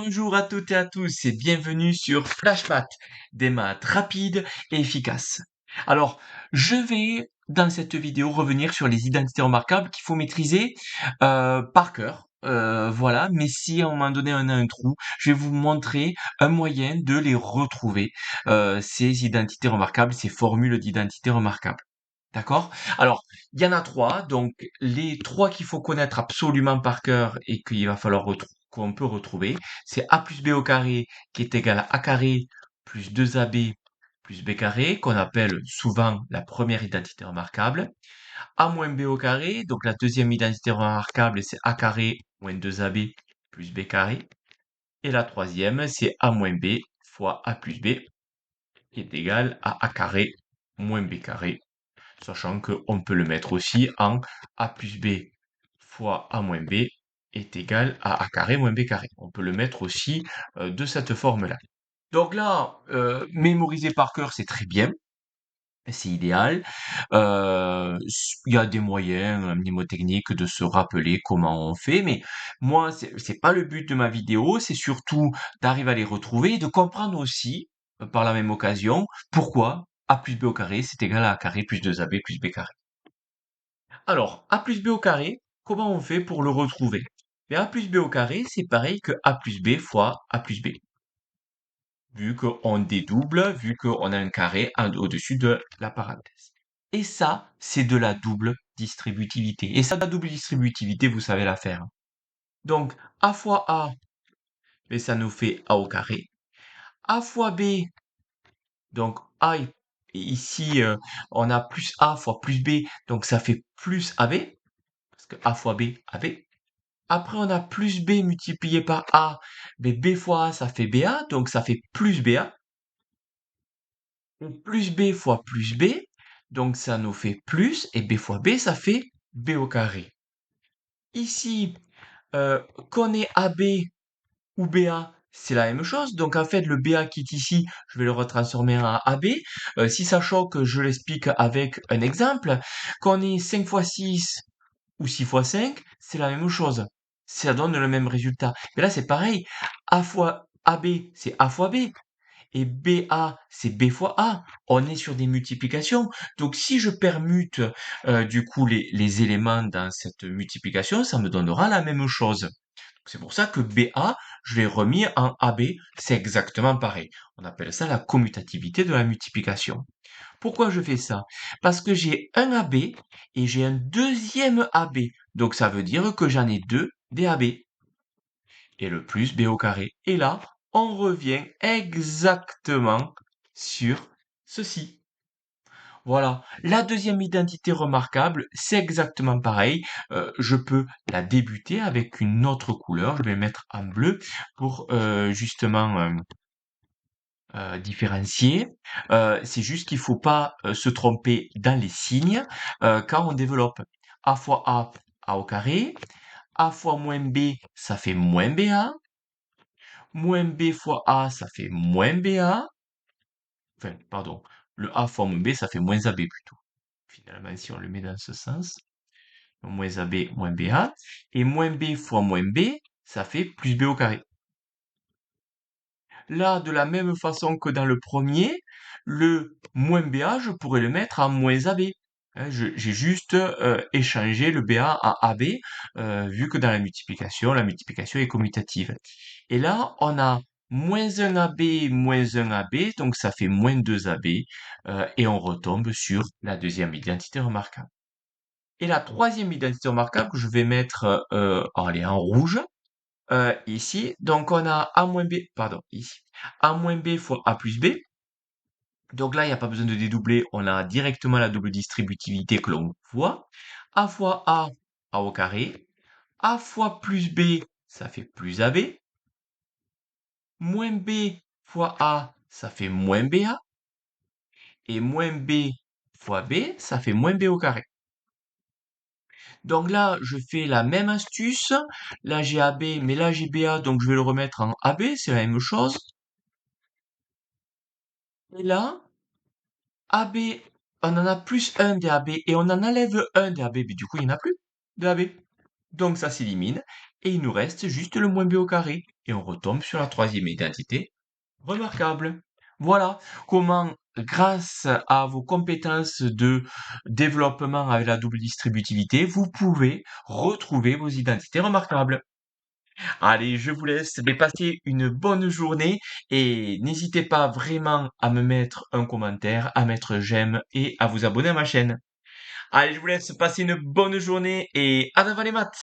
Bonjour à toutes et à tous et bienvenue sur Flashmath, des maths rapides et efficaces. Alors, je vais dans cette vidéo revenir sur les identités remarquables qu'il faut maîtriser par cœur. Voilà, mais si à un moment donné on a un trou, je vais vous montrer un moyen de les retrouver, ces identités remarquables, ces formules d'identité remarquables. D'accord? Alors, il y en a trois, donc les trois qu'il faut connaître absolument par cœur et qu'il va falloir qu'on peut retrouver, c'est a plus b au carré qui est égal à a carré plus 2ab plus b carré, qu'on appelle souvent la première identité remarquable. A moins b au carré, donc la deuxième identité remarquable, c'est a carré moins 2ab plus b carré. Et la troisième, c'est a moins b fois a plus b, qui est égal à a carré moins b carré, sachant qu'on peut le mettre aussi en a plus b fois a moins b est égal à a carré moins b carré. On peut le mettre aussi de cette forme-là. Donc là, mémoriser par cœur, c'est très bien, c'est idéal. Il y a des moyens mnémotechniques de se rappeler comment on fait, mais moi, c'est pas le but de ma vidéo, c'est surtout d'arriver à les retrouver et de comprendre aussi, par la même occasion, pourquoi a plus b au carré, c'est égal à a carré plus 2ab plus b carré. Alors, a plus b au carré, comment on fait pour le retrouver? A plus b au carré, c'est pareil que a plus b fois a plus b. Vu qu'on dédouble, vu qu'on a un carré au-dessus de la parenthèse. Et ça, c'est de la double distributivité. Et ça, la double distributivité, vous savez la faire. Donc, a fois a, mais ça nous fait a au carré. A fois b, donc a, et ici, on a plus a fois plus b, donc ça fait plus ab, parce que a fois b, ab. Après, on a plus b multiplié par a, mais b fois a, ça fait ba, donc ça fait plus ba. Et plus b fois plus b, donc ça nous fait plus, et b fois b, ça fait b au carré. Ici, qu'on ait ab ou ba, c'est la même chose. Donc en fait, le ba qui est ici, je vais le retransformer en ab. Si ça choque, je l'explique avec un exemple. Qu'on ait 5 fois 6 ou 6 fois 5, c'est la même chose. Ça donne le même résultat. Mais là, c'est pareil. A fois ab, c'est a fois b. Et BA, c'est B fois A. On est sur des multiplications. Donc, si je permute du coup les éléments dans cette multiplication, ça me donnera la même chose. C'est pour ça que BA, je l'ai remis en AB. C'est exactement pareil. On appelle ça la commutativité de la multiplication. Pourquoi je fais ça? Parce que j'ai un AB et j'ai un deuxième AB. Donc, ça veut dire que j'en ai deux DAB. Et le plus b au carré. Et là, on revient exactement sur ceci. Voilà. La deuxième identité remarquable, c'est exactement pareil. Je peux la débuter avec une autre couleur. Je vais mettre en bleu pour justement différencier. C'est juste qu'il faut pas se tromper dans les signes quand on développe. A fois A, A au carré. A fois moins B, ça fait moins BA. Moins b fois a, ça fait moins ba. Enfin, pardon, le a fois moins b, ça fait moins ab plutôt. Finalement, si on le met dans ce sens, moins ab, moins ba. Et moins b fois moins b, ça fait plus b au carré. Là, de la même façon que dans le premier, le moins ba, je pourrais le mettre en moins ab. Hein, j'ai juste échangé le ba à ab, vu que dans la multiplication est commutative. Et là, on a moins 1 AB, moins 1 AB, donc ça fait moins 2 AB, et on retombe sur la deuxième identité remarquable. Et la troisième identité remarquable, que je vais mettre allez, en rouge, ici, donc on a A moins B, pardon, ici, A moins B fois A plus B. Donc là, il n'y a pas besoin de dédoubler, on a directement la double distributivité que l'on voit. A fois A, A au carré. A fois plus B, ça fait plus AB. Moins B fois A, ça fait moins BA. Et moins B fois B, ça fait moins B au carré. Donc là, je fais la même astuce. Là, j'ai AB, mais là, j'ai BA, donc je vais le remettre en AB, c'est la même chose. Et là, AB, on en a plus un des AB, et on en enlève un des AB, mais du coup, il n'y en a plus de AB. Donc ça s'élimine. et il nous reste juste le moins b au carré. Et on retombe sur la troisième identité, remarquable. Voilà comment, grâce à vos compétences de développement avec la double distributivité, vous pouvez retrouver vos identités remarquables. Allez, je vous laisse, mais passez une bonne journée et n'hésitez pas vraiment à me mettre un commentaire, à mettre j'aime et à vous abonner à ma chaîne. Allez, je vous laisse passer une bonne journée et à avant les maths!